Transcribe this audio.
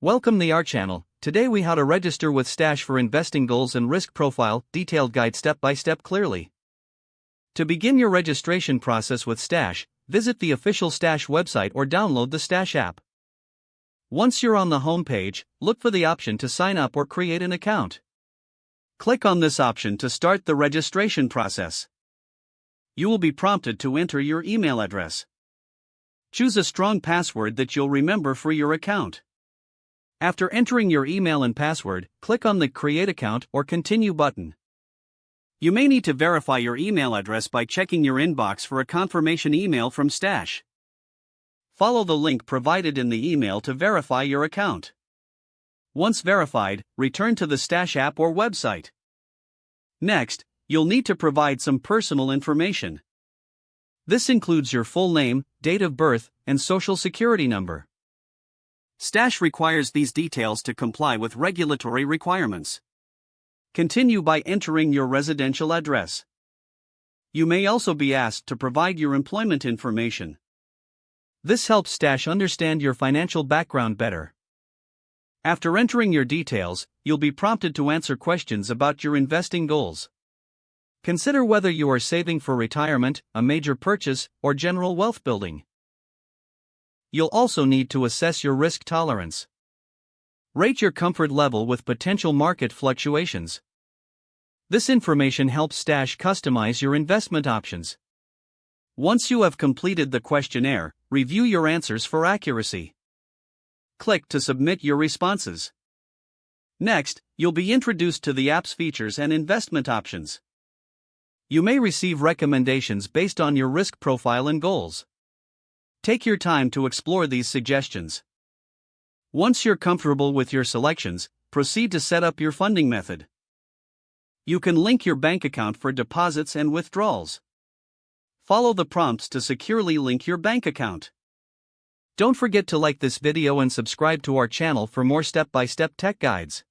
Welcome to our channel. Today we how to register with Stash for investing goals and risk profile, detailed guide step by step clearly. To begin your registration process with Stash, visit the official Stash website or download the Stash app. Once you're on the home page, look for the option to sign up or create an account. Click on this option to start the registration process. You will be prompted to enter your email address. Choose a strong password that you'll remember for your account. After entering your email and password, click on the Create Account or Continue button. You may need to verify your email address by checking your inbox for a confirmation email from Stash. Follow the link provided in the email to verify your account. Once verified, return to the Stash app or website. Next, you'll need to provide some personal information. This includes your full name, date of birth, and social security number. Stash requires these details to comply with regulatory requirements. Continue by entering your residential address. You may also be asked to provide your employment information. This helps Stash understand your financial background better. After entering your details, you'll be prompted to answer questions about your investing goals. Consider whether you are saving for retirement, a major purchase, or general wealth building. You'll also need to assess your risk tolerance. Rate your comfort level with potential market fluctuations. This information helps Stash customize your investment options. Once you have completed the questionnaire, review your answers for accuracy. Click to submit your responses. Next, you'll be introduced to the app's features and investment options. You may receive recommendations based on your risk profile and goals. Take your time to explore these suggestions. Once you're comfortable with your selections, proceed to set up your funding method. You can link your bank account for deposits and withdrawals. Follow the prompts to securely link your bank account. Don't forget to like this video and subscribe to our channel for more step-by-step tech guides.